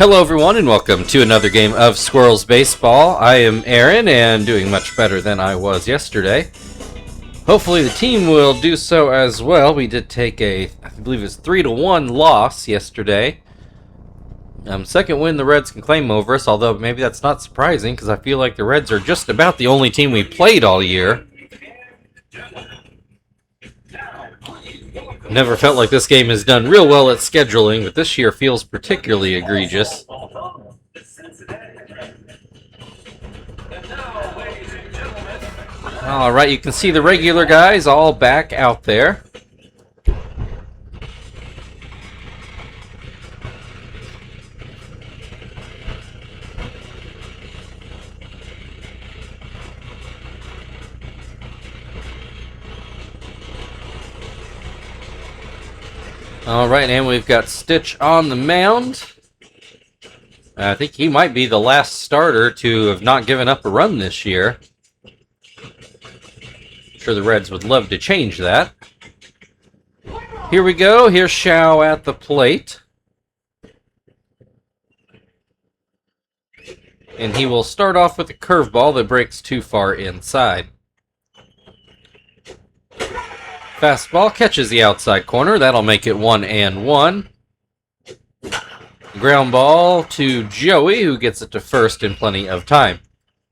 Hello everyone and welcome to another game of Squirrels Baseball. I am Aaron and doing much better than I was yesterday. Hopefully the team will do so as well. We did take I believe it's 3-1 loss yesterday. Second win the Reds can claim over us, although maybe that's not surprising because I feel like the Reds are just about the only team we played all year. Never felt like this game has done real well at scheduling, but this year feels particularly egregious. Alright, you can see the regular guys all back out there. Alright, and we've got Stitch on the mound. I think he might be the last starter to have not given up a run this year. I'm sure the Reds would love to change that. Here we go. Here's Shao at the plate. And he will start off with a curveball that breaks too far inside. Fastball catches the outside corner. That'll make it 1-1. Ground ball to Joey, who gets it to first in plenty of time.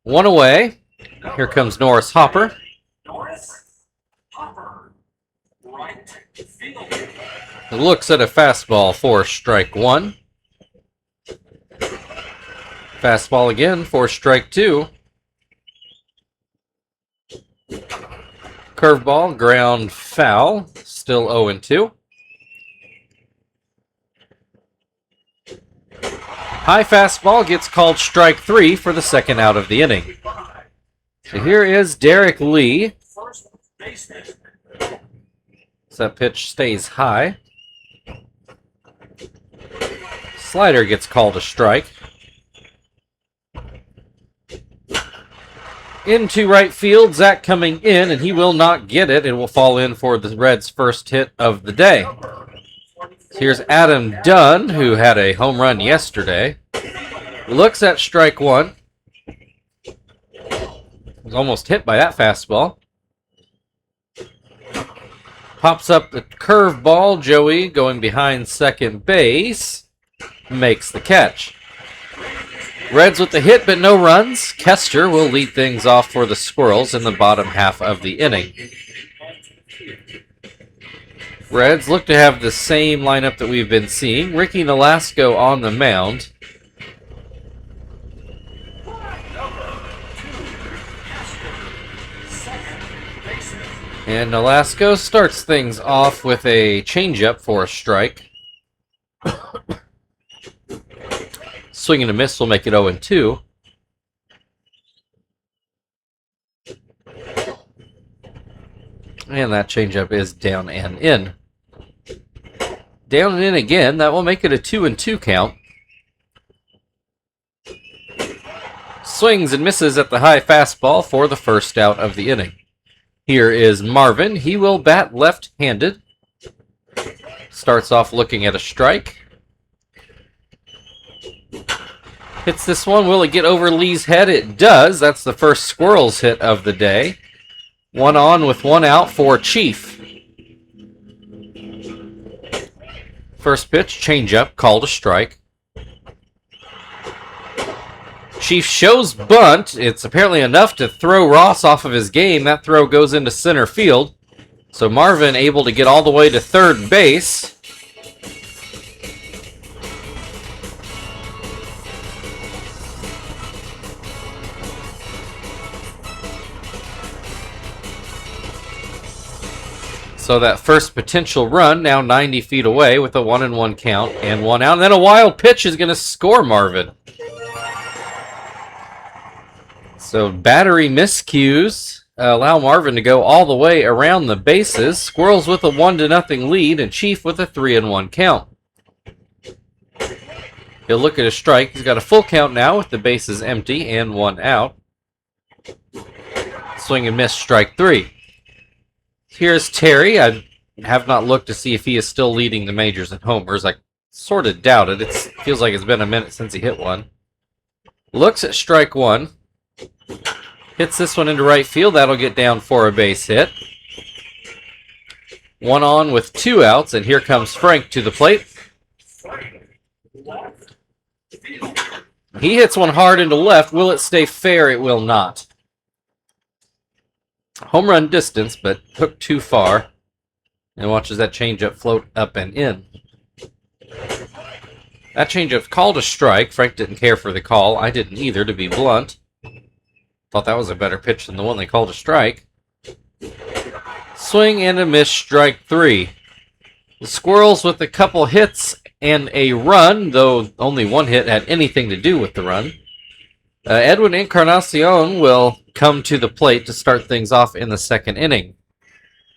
One away. Here comes Norris Hopper. Looks at a fastball for strike one. Fastball again for strike two. Curveball, ground foul, still 0-2. High fastball gets called strike three for the second out of the inning. So here is Derek Lee. So that pitch stays high. Slider gets called a strike. Into right field, Zach coming in, and he will not get it. It will fall in for the Reds' first hit of the day. Here's Adam Dunn, who had a home run yesterday. Looks at strike one. Was almost hit by that fastball. Pops up the curveball. Joey going behind second base. Makes the catch. Reds with the hit, but no runs. Kester will lead things off for the Squirrels in the bottom half of the inning. Reds look to have the same lineup that we've been seeing. Ricky Nolasco on the mound. And Nolasco starts things off with a changeup for a strike. Swing and a miss will make it 0-2. And that changeup is down and in. Down and in again. That will make it a 2-2 count. Swings and misses at the high fastball for the first out of the inning. Here is Marvin. He will bat left-handed. Starts off looking at a strike. Hits this one. Will it get over Lee's head? It does. That's the first Squirrels hit of the day. One on with one out for Chief. First pitch, changeup, called a strike. Chief shows bunt. It's apparently enough to throw Ross off of his game. That throw goes into center field. So Marvin able to get all the way to third base. So that first potential run now 90 feet away with a 1-1 count and one out. And then a wild pitch is going to score Marvin. So battery miscues allow Marvin to go all the way around the bases. Squirrels with a 1-0 lead and Chief with a 3-1 count. He'll look at a strike. He's got a full count now with the bases empty and one out. Swing and miss, strike three. Here's Terry. I have not looked to see if he is still leading the majors in homers. I Sort of doubt it. It feels like it's been a minute since he hit one. Looks at strike one. Hits this one into right field. That'll get down for a base hit. One on with 2 outs, and here comes Frank to the plate. He hits one hard into left. Will it stay fair? It will not. Home run distance, but hooked too far. And watches that changeup float up and in. That changeup called a strike. Frank didn't care for the call. I didn't either, to be blunt. Thought that was a better pitch than the one they called a strike. Swing and a miss, strike 3. The Squirrels with a couple hits and a run, though only one hit had anything to do with the run. Edwin Encarnacion will come to the plate to start things off in the second inning.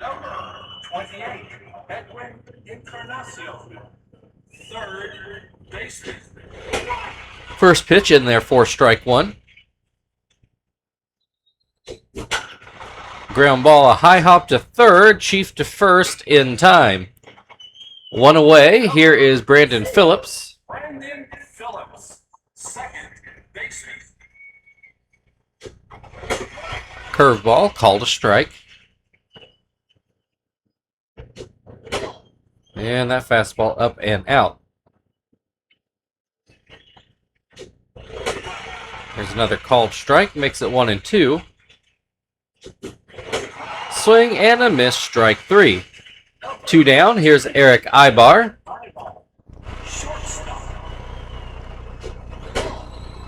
Number 28, Edwin Encarnacion, third baseman. First pitch in there for strike 1. Ground ball, a high hop to third, Chief to first in time. One away, here is Brandon Phillips. Brandon Phillips, second baseman. Curveball, called a strike. And that fastball up and out. There's another called strike, makes it 1-2. Swing and a miss, strike 3. 2 down, here's Eric Ibar.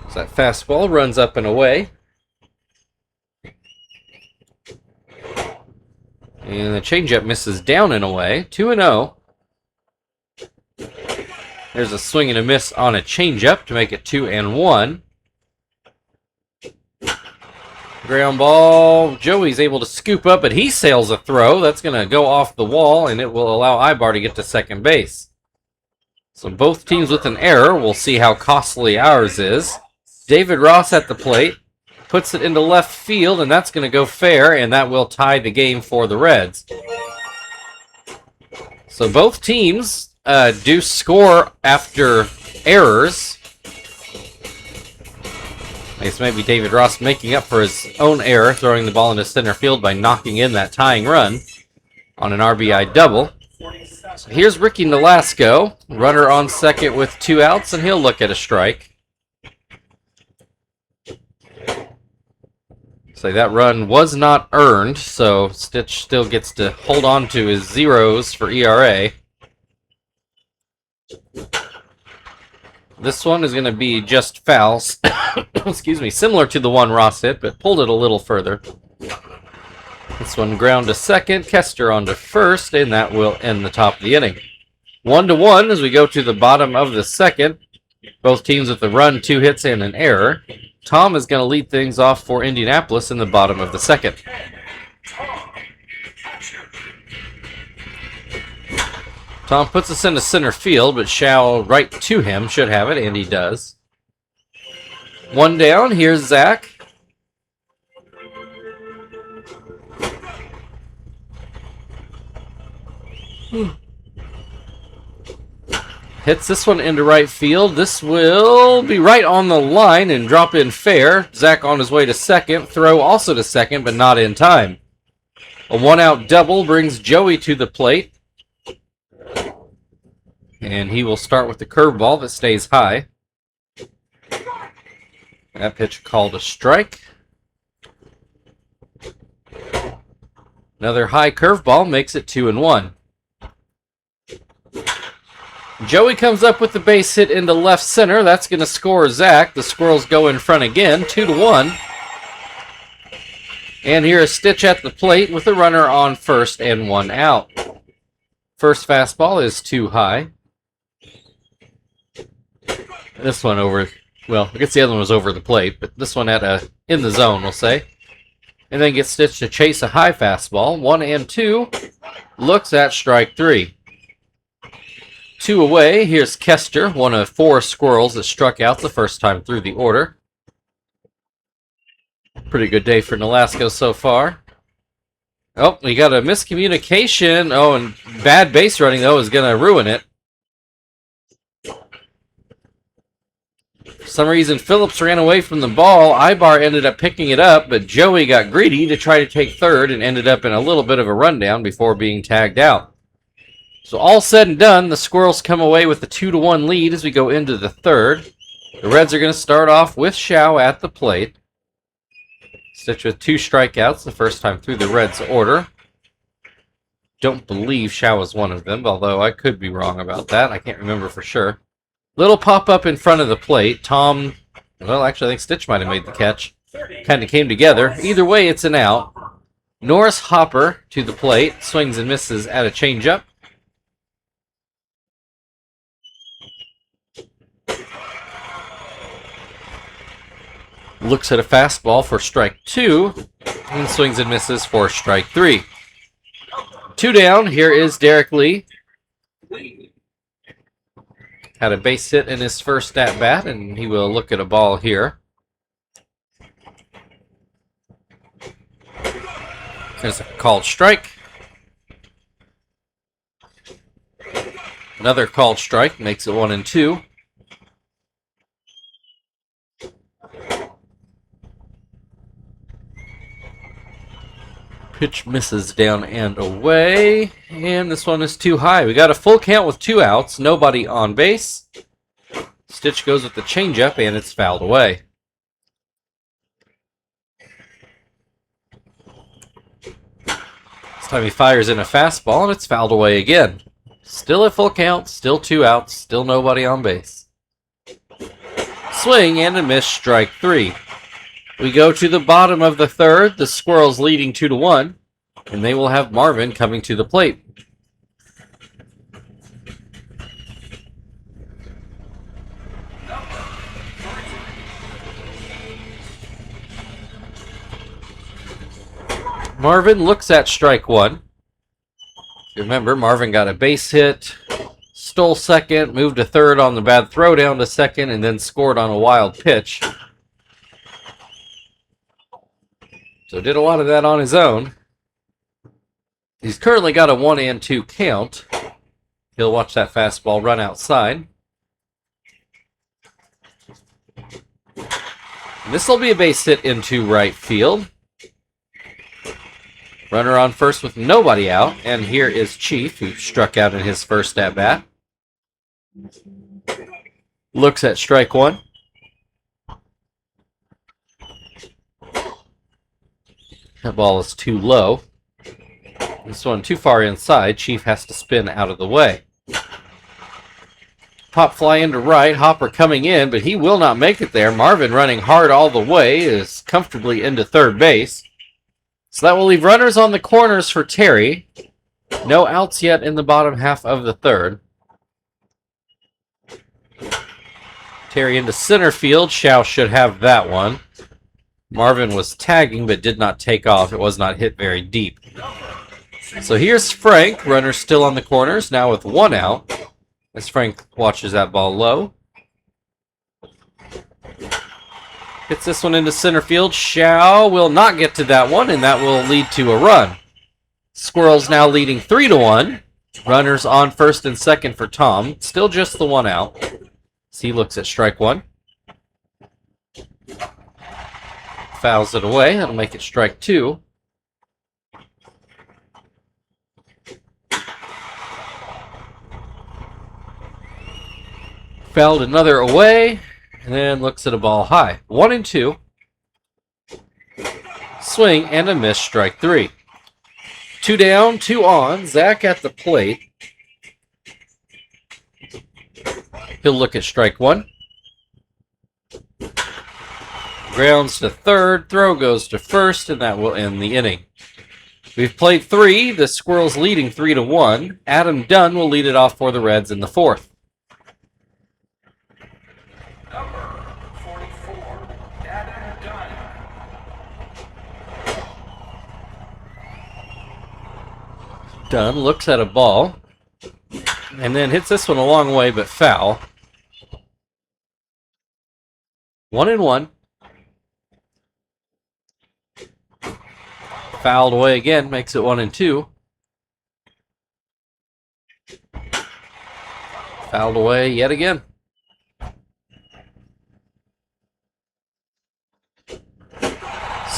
So that fastball runs up and away. And the changeup misses down and away. 2-0. There's a swing and a miss on a changeup to make it 2-1. Ground ball. Joey's able to scoop up, but he sails a throw. That's going to go off the wall, and it will allow Ibar to get to second base. So both teams with an error. We'll see how costly ours is. David Ross at the plate. Puts it into left field, and that's going to go fair, and that will tie the game for the Reds. So both teams do score after errors. I guess maybe David Ross making up for his own error, throwing the ball into center field by knocking in that tying run on an RBI double. So here's Ricky Nolasco, runner on second with 2 outs, and he'll look at a strike. So that run was not earned, so Stitch still gets to hold on to his zeros for ERA. This one is going to be just fouls. Excuse me, similar to the one Ross hit, but pulled it a little further. This one ground to second, Kester on to first, and that will end the top of the inning. 1-1 as we go to the bottom of the second. Both teams with a run, 2 hits, and an error. Tom is going to lead things off for Indianapolis in the bottom of the second. Tom puts us into center field, but Shao right to him should have it, and he does. 1 down, here's Zach. Hits this one into right field. This will be right on the line and drop in fair. Zach on his way to second. Throw also to second, but not in time. A 1-out double brings Joey to the plate. And he will start with the curveball that stays high. That pitch called a strike. Another high curveball makes it 2-1. Joey comes up with the base hit into left center. That's going to score Zach. The Squirrels go in front again, 2-1. And here is Stitch at the plate with a runner on first and 1 out. First fastball is too high. This one over, well, I guess the other one was over the plate, but this one in the zone, we'll say. And then gets Stitch to chase a high fastball. 1-2. Looks at strike 3. 2 away. Here's Kester, one of 4 Squirrels that struck out the first time through the order. Pretty good day for Nolasco so far. Oh, we got a miscommunication. Oh, and bad base running, though, is going to ruin it. For some reason, Phillips ran away from the ball. Ibar ended up picking it up, but Joey got greedy to try to take third and ended up in a little bit of a rundown before being tagged out. So all said and done, the Squirrels come away with a 2-1 lead as we go into the third. The Reds are going to start off with Shao at the plate. Stitch with 2 strikeouts the first time through the Reds' order. Don't believe Shao was one of them, although I could be wrong about that. I can't remember for sure. Little pop-up in front of the plate. Tom, well, actually, I think Stitch might have made the catch. Kind of came together. Either way, it's an out. Norris Hopper to the plate. Swings and misses at a changeup. Looks at a fastball for strike 2. And swings and misses for strike 3. 2 down. Here is Derek Lee. Had a base hit in his first at-bat, and he will look at a ball here. There's a called strike. Another called strike makes it 1-2. Pitch misses down and away, and this one is too high. We got a full count with 2 outs, nobody on base. Stitch goes with the changeup, and it's fouled away. This time he fires in a fastball, and it's fouled away again. Still a full count, still 2 outs, still nobody on base. Swing and a miss, strike 3. We go to the bottom of the third, the Squirrels leading 2-1, and they will have Marvin coming to the plate. Marvin looks at strike 1. Remember, Marvin got a base hit, stole second, moved to third on the bad throw down to second, and then scored on a wild pitch. So did a lot of that on his own. He's currently got a 1-2 count. He'll watch that fastball run outside. This will be a base hit into right field. Runner on first with nobody out. And here is Chief, who struck out in his first at-bat. Looks at strike 1. That ball is too low. This one too far inside. Chief has to spin out of the way. Pop fly into right. Hopper coming in, but he will not make it there. Marvin running hard all the way is comfortably into third base. So that will leave runners on the corners for Terry. No outs yet in the bottom half of the third. Terry into center field. Shao should have that one. Marvin was tagging but did not take off. It was not hit very deep. So here's Frank. Runner still on the corners, now with 1 out. As Frank watches that ball low. Hits this one into center field. Shao will not get to that one, and that will lead to a run. Squirrels now leading 3-1. Runners on first and second for Tom. Still just the 1 out. So he looks at strike 1. Fouls it away. That'll make it strike 2. Fouled another away, and then looks at a ball high. 1-2. Swing and a miss, strike 3. 2 down, 2 on. Zach at the plate. He'll look at strike 1. Grounds to third, throw goes to first, and that will end the inning. We've played 3, the Squirrels leading 3-1. Adam Dunn will lead it off for the Reds in the 4th. Number 44, Adam Dunn. Dunn looks at a ball, and then hits this one a long way, but foul. 1-1. Fouled away again, makes it 1-2. Fouled away yet again.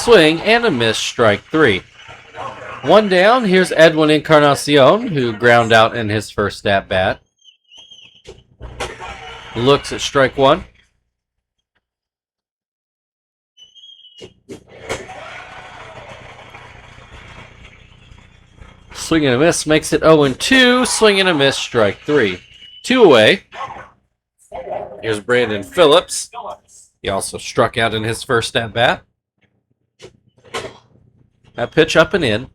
Swing and a miss, strike 3. One down. Here's Edwin Encarnacion, who ground out in his first at-bat. Looks at strike 1. Swing and a miss makes it 0-2. Swing and a miss, strike 3. 2 away. Here's Brandon Phillips. He also struck out in his first at-bat. That pitch up and in.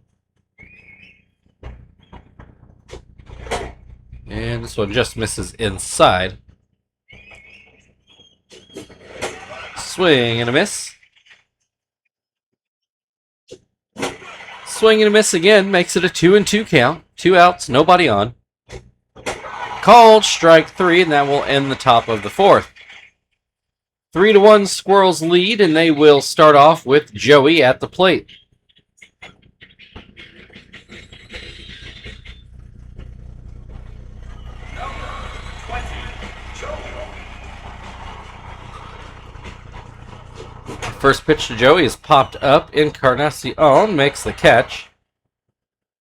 And this one just misses inside. Swing and a miss. Swing and a miss again makes it a 2-2 count. 2 outs, nobody on. Called strike 3, and that will end the top of the 4th. 3-1 Squirrels lead, and they will start off with Joey at the plate. First pitch to Joey is popped up. Encarnacion makes the catch.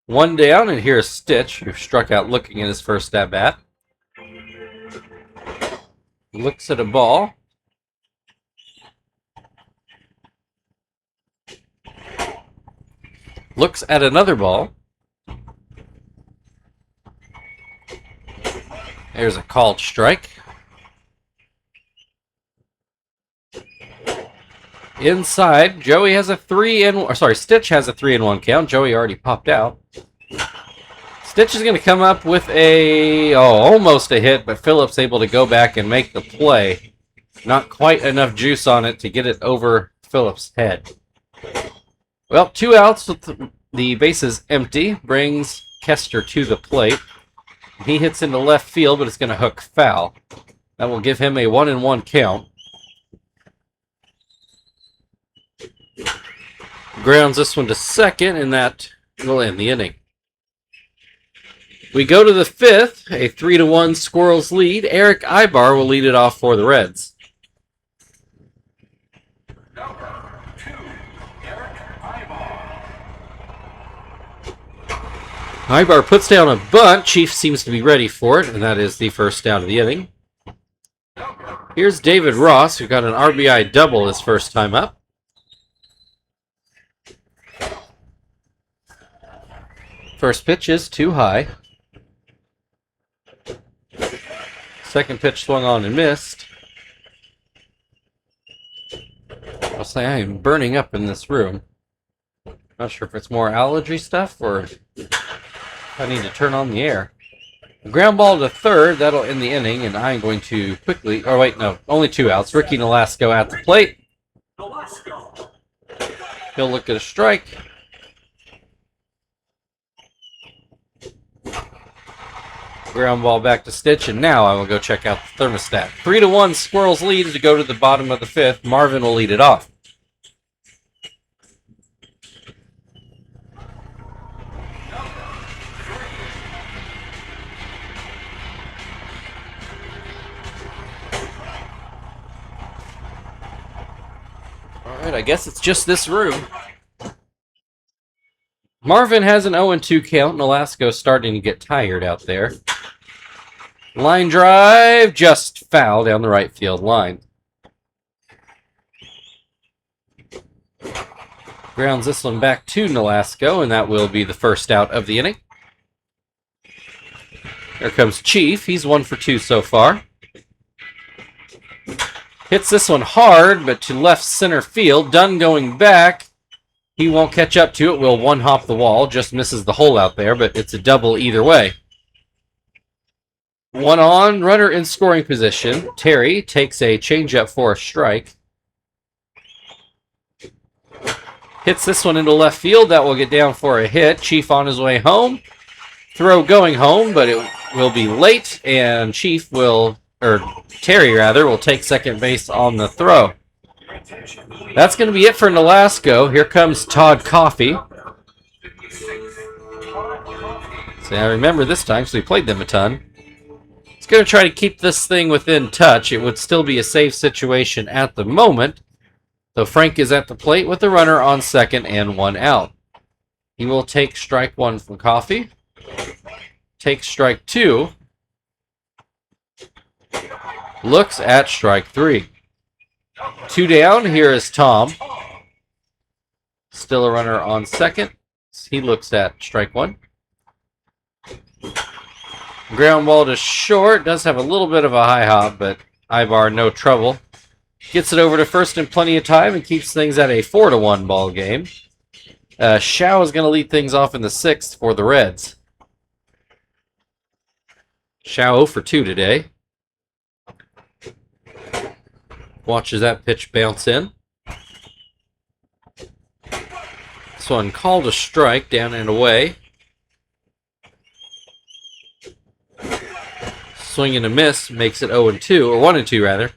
1 down, and here's Stitch, who struck out looking at his first at-bat. Looks at a ball. Looks at another ball. There's a called strike. Inside, Joey has a Stitch has a 3-1 count. Joey already popped out. Stitch is going to come up with almost a hit, but Phillips able to go back and make the play. Not quite enough juice on it to get it over Phillips' head. Well, 2 outs with the bases empty brings Kester to the plate. He hits into left field, but it's going to hook foul. That will give him a 1-1 count. Grounds this one to second, and that will end the inning. We go to the 5th, a 3-1 Squirrels lead. Eric Ibar will lead it off for the Reds. Number 2, Eric Ibar. Ibar puts down a bunt. Chief seems to be ready for it, and that is the first out of the inning. Here's David Ross, who got an RBI double his first time up. First pitch is too high. Second pitch swung on and missed. I'll say I am burning up in this room. Not sure if it's more allergy stuff or if I need to turn on the air. A ground ball to third, that'll end the inning, and I'm going to quickly... Oh, wait, no, only 2 outs. Ricky Nolasco at the plate. He'll look at a strike. Ground ball back to Stitch, and now I will go check out the thermostat. 3-1 Squirrels lead to go to the bottom of the 5th. Marvin will lead it off. Alright, I guess it's just this room. Marvin has an 0-2 count. Nolasco's starting to get tired out there. Line drive, just foul down the right field line. Grounds this one back to Nolasco, and that will be the first out of the inning. Here comes Chief. He's 1 for 2 so far. Hits this one hard, but to left center field. Dunn going back. He won't catch up to it. Will one-hop the wall. Just misses the hole out there, but it's a double either way. 1 on, runner in scoring position. Terry takes a changeup for a strike. Hits this one into left field. That will get down for a hit. Chief on his way home. Throw going home, but it will be late, and Terry will take second base on the throw. That's going to be it for Nolasco. Here comes Todd Coffey. See, I remember this time, so we played them a ton. He's going to try to keep this thing within touch. It would still be a safe situation at the moment. So Frank is at the plate with the runner on second and one out. He will take strike one from Coffee. Take strike two. Looks at strike three. Two down. Here is Tom. Still a runner on second. He looks at strike one. Ground ball to short. Does have a little bit of a high hop, but Ibar no trouble. Gets it over to first in plenty of time and keeps things at a 4-1 ball game. Shao is going to lead things off in the sixth for the Reds. Shao 0 for 2 today. Watches that pitch bounce in. This one called a strike, down and away. Swing and a miss makes it 0-2, or 1-2 rather.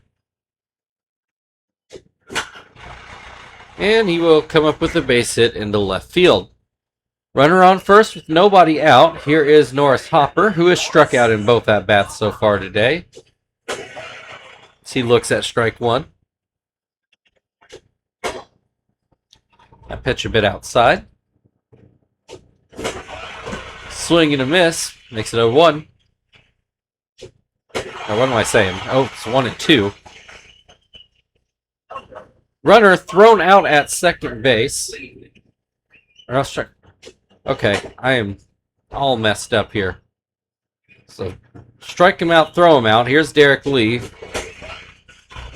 And he will come up with a base hit into left field. Runner on first with nobody out. Here is Norris Hopper, who has struck out in both at-bats so far today. As he looks at strike one. That pitch a bit outside. Swing and a miss makes it 0-1. Or what am I saying? Oh, it's 1-2. Runner thrown out at second base. Or else okay, I am all messed up here. So, strike him out, throw him out. Here's Derek Lee.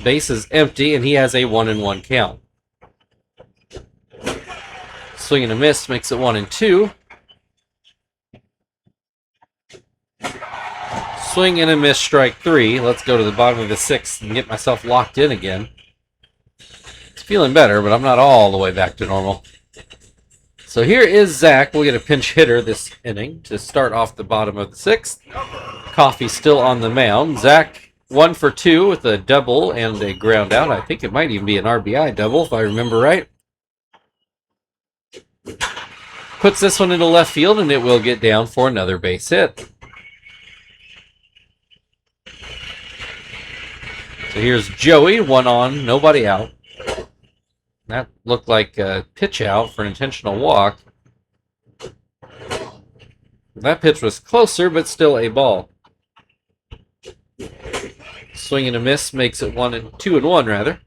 Base is empty, and he has a 1-1 count. Swing and a miss makes it 1-2. Swing and a miss, strike three. Let's go to the bottom of the sixth and get myself locked in again. It's feeling better, but I'm not all the way back to normal. So here is Zach. We'll get a pinch hitter this inning to start off the bottom of the sixth. Coffee still on the mound. Zach 1 for 2 with a double and a ground out. I think it might even be an RBI double if I remember right. Puts this one into left field and it will get down for another base hit. So here's Joey, 1 on, nobody out. That looked like a pitch out for an intentional walk. That pitch was closer, but still a ball. Swing and a miss makes it 2-1 rather.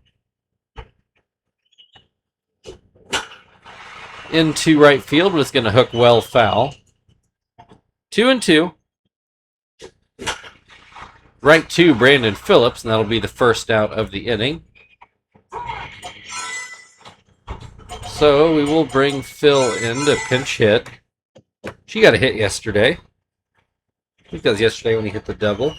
Into right field, but it's going to hook well foul. 2-2. Right to Brandon Phillips, and that'll be the first out of the inning. So we will bring Phil in to pinch hit. She got a hit yesterday. I think that was yesterday when he hit the double.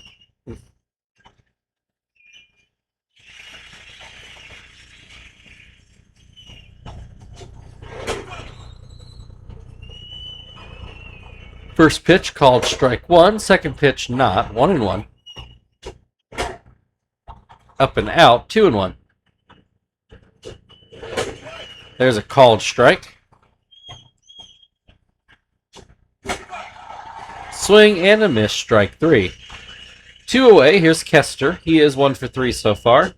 First pitch called strike one. Second pitch not. 1-1. Up and out. 2-1. There's a called strike. Swing and a miss, strike three. 2 away. Here's Kester. He is 1 for 3 so far.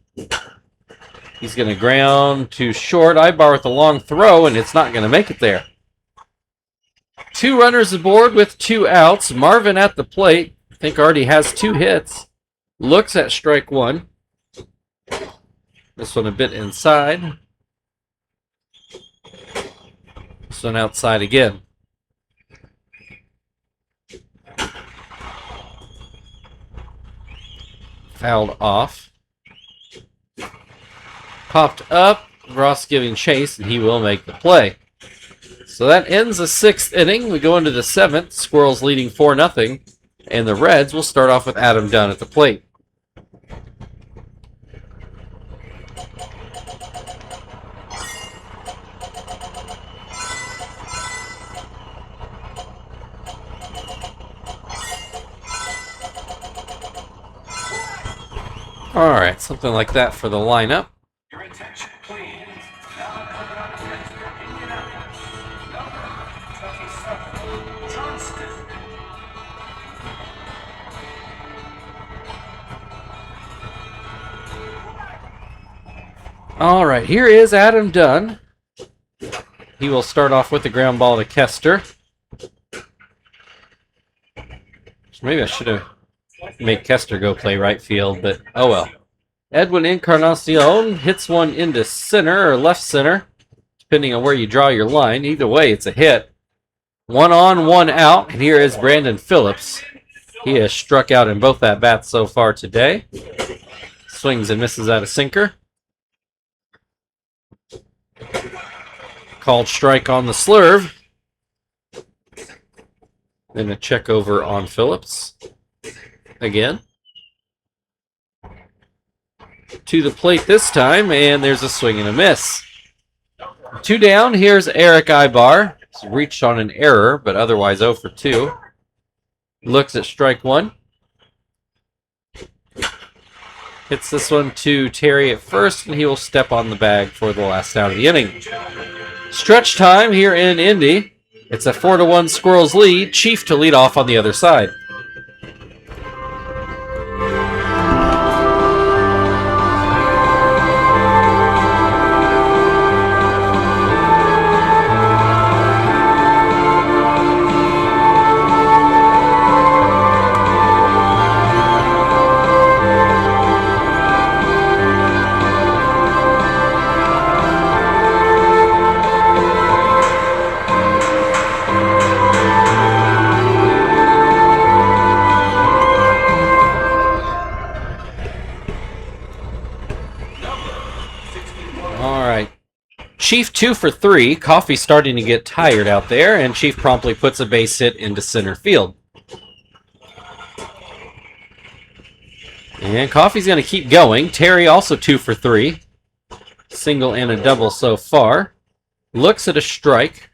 He's going to ground to short. Ibar with a long throw, and it's not going to make it there. 2 runners aboard with 2 outs. Marvin at the plate. I think already has 2 hits. Looks at strike one. This one a bit inside. This one outside again. Fouled off. Popped up. Ross giving chase, and he will make the play. So that ends the 6th inning. We go into the 7th. Squirrels leading 4-0. And the Reds will start off with Adam Dunn at the plate. Alright, something like that for the lineup. Your attention, please. Now coming up against Indianapolis, number 27, Johnston. All right, here is Adam Dunn. He will start off with the ground ball to Kester. Maybe I should have made Kester go play right field, but oh well. Edwin Encarnacion hits one into center or left center, depending on where you draw your line. Either way, it's a hit. 1 on, 1 out. And here is Brandon Phillips. He has struck out in both at-bats so far today. Swings and misses at a sinker. Called strike on the slurve. Then a check over on Phillips. Again. To the plate this time, and there's a swing and a miss. 2 down, here's Eric Ibar. He's reached on an error, but otherwise 0 for 2. Looks at strike 1. Hits this one to Terry at first, and he will step on the bag for the last out of the inning. Stretch time here in Indy. It's a 4-1 Squirrels lead. Chief to lead off on the other side. Chief 2 for 3. Coffee's starting to get tired out there, and Chief promptly puts a base hit into center field. And Coffee's going to keep going. Terry also 2 for 3. Single and a double so far. Looks at a strike.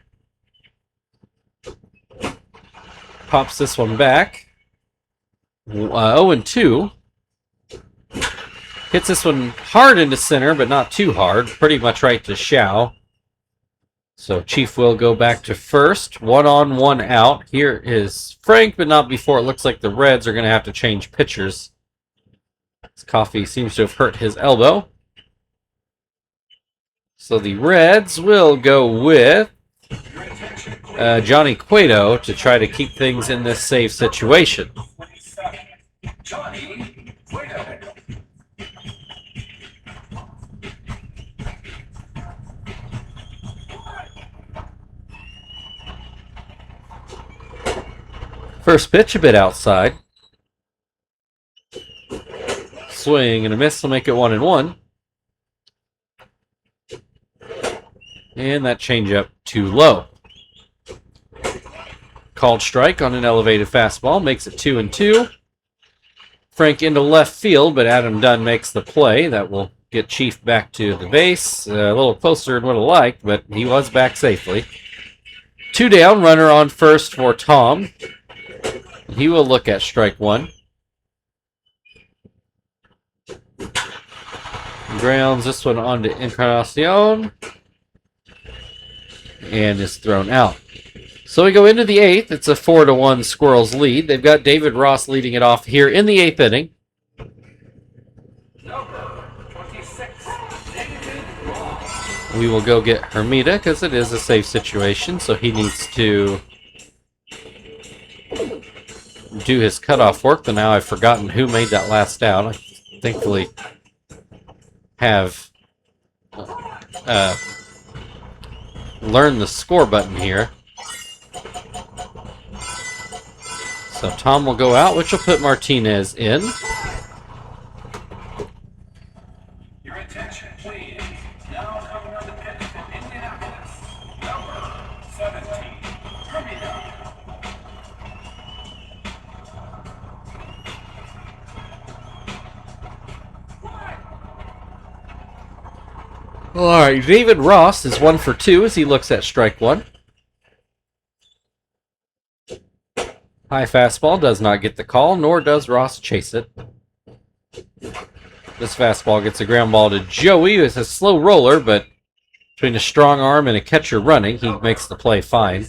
Pops this one back. 0-2. Hits this one hard into center, but not too hard. Pretty much right to Xiao. So Chief will go back to first. 1 on, 1 out. Here is Frank, but not before. It looks like the Reds are going to have to change pitchers. This Coffee seems to have hurt his elbow. So the Reds will go with Johnny Cueto to try to keep things in this safe situation. Johnny Cueto. First pitch a bit outside. Swing and a miss will make it 1-1. And that changeup too low. Called strike on an elevated fastball makes it 2-2. Frank into left field, but Adam Dunn makes the play. That will get Chief back to the base. A little closer than would have liked, but he was back safely. 2 down, runner on first for Tom. He will look at strike 1. Grounds this one onto Encarnacion. And is thrown out. So we go into the 8th. It's a 4-1 Squirrels lead. They've got David Ross leading it off here in the 8th inning. Number 26, David Ross. We will go get Hermida because it is a safe situation, so he needs to do his cutoff work. But now I've forgotten who made that last out. I thankfully have learned the score button here. So Tom will go out, which will put Martinez in. Your attention, please. Now coming on the pitch from Indianapolis, number 17, Hermida. All right, David Ross is 1 for 2 as he looks at strike 1. High fastball does not get the call, nor does Ross chase it. This fastball gets a ground ball to Joey. It's a slow roller, but between a strong arm and a catcher running, he makes the play fine.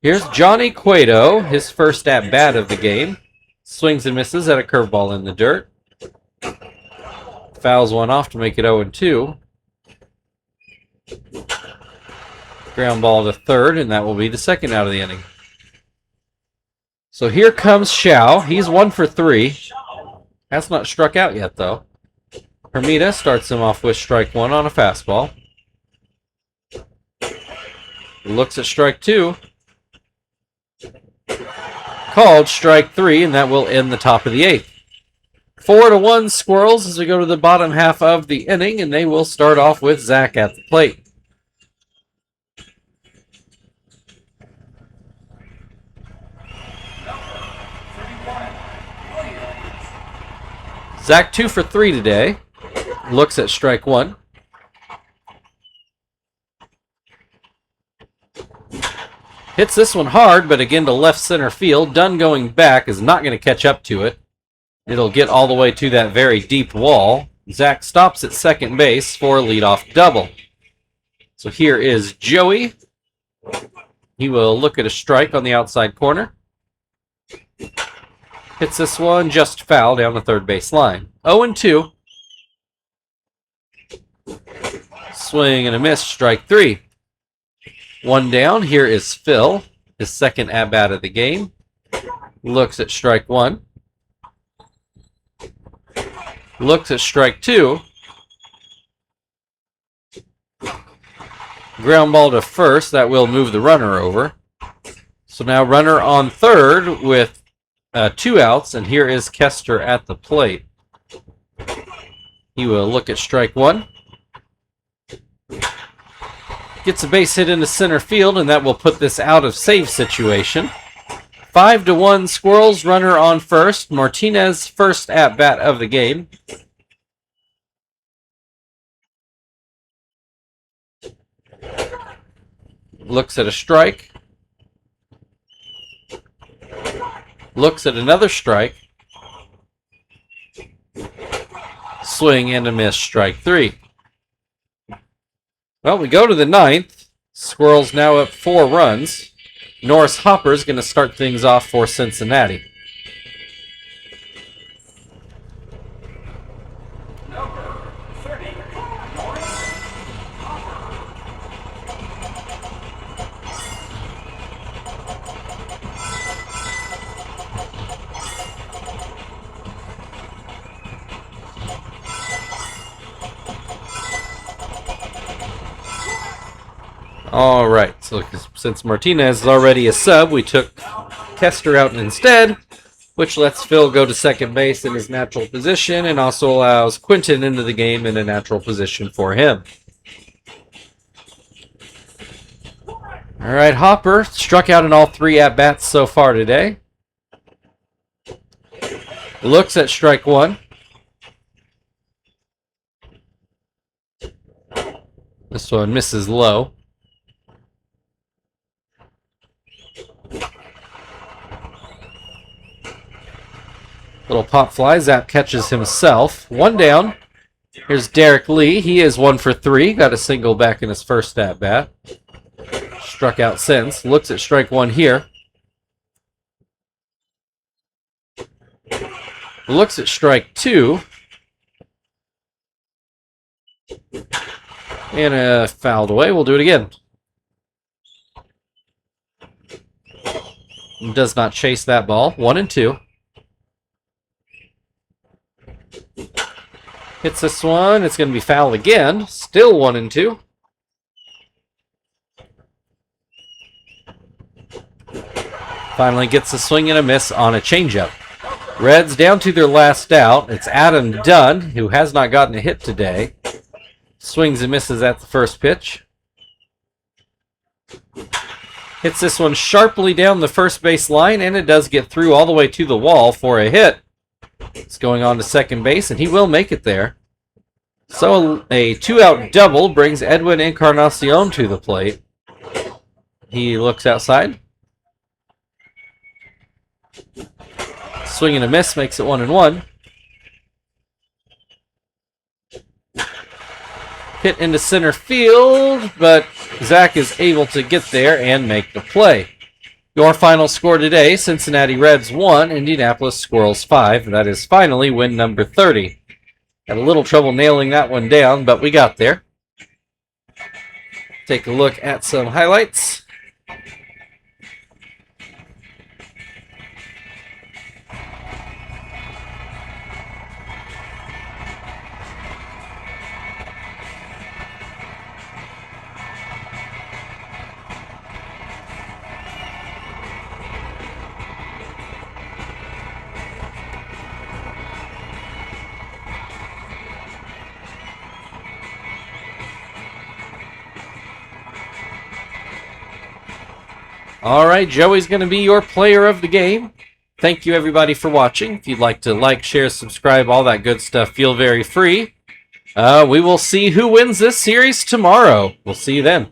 Here's Johnny Cueto, his first at-bat of the game. Swings and misses at a curveball in the dirt. Fouls one off to make it 0-2. Ground ball to third, and that will be the second out of the inning. So here comes Shao. He's 1 for 3. Has not struck out yet, though. Hermida starts him off with strike 1 on a fastball. Looks at strike 2. Called strike 3, and that will end the top of the 8th. 4-1 Squirrels as we go to the bottom half of the inning, and they will start off with Zach at the plate. Zach 2 for 3 today. Looks at strike 1. Hits this one hard, but again to left center field. Dunn going back is not going to catch up to it. It'll get all the way to that very deep wall. Zach stops at second base for a leadoff double. So here is Joey. He will look at a strike on the outside corner. Hits this one just foul down the third base line. 0-2. Swing and a miss, strike 3. 1 down. Here is Phil, his second at-bat of the game. Looks at strike 1. Looks at strike 2. Ground ball to first. That will move the runner over. So now runner on third with 2 outs, and here is Kester at the plate. He will look at strike 1. Gets a base hit into center field, and that will put this out of save situation. 5-1 Squirrels, runner on first. Martinez, first at-bat of the game. Looks at a strike. Looks at another strike. Swing and a miss, strike 3. Well, we go to the 9th. Squirrels now up 4 runs. Norris Hopper's going to start things off for Cincinnati. Number 30, Norris Hopper. All right, so since Martinez is already a sub, we took Kester out instead, which lets Phil go to second base in his natural position and also allows Quinton into the game in a natural position for him. All right, Hopper struck out in all 3 at-bats so far today. Looks at strike 1. This one misses low. Little pop fly. Zap catches himself. 1 down. Here's Derek Lee. He is 1 for 3. Got a single back in his first at-bat. Struck out since. Looks at strike 1 here. Looks at strike 2. And fouled away. We'll do it again. Does not chase that ball. 1-2. Hits this one. It's going to be foul again. Still 1-2. Finally gets a swing and a miss on a changeup. Reds down to their last out. It's Adam Dunn, who has not gotten a hit today. Swings and misses at the first pitch. Hits this one sharply down the first base line, and it does get through all the way to the wall for a hit. It's going on to second base, and he will make it there. So a 2-out double brings Edwin Encarnacion to the plate. He looks outside. Swing and a miss makes it 1-1. Hit into center field, but Zach is able to get there and make the play. Your final score today, Cincinnati Reds 1, Indianapolis Squirrels 5. That is finally win number 30. Had a little trouble nailing that one down, but we got there. take a look at some highlights. All right, Joey's going to be your player of the game. Thank you, everybody, for watching. If you'd like to like, share, subscribe, all that good stuff, feel very free. We will see who wins this series tomorrow. We'll see you then.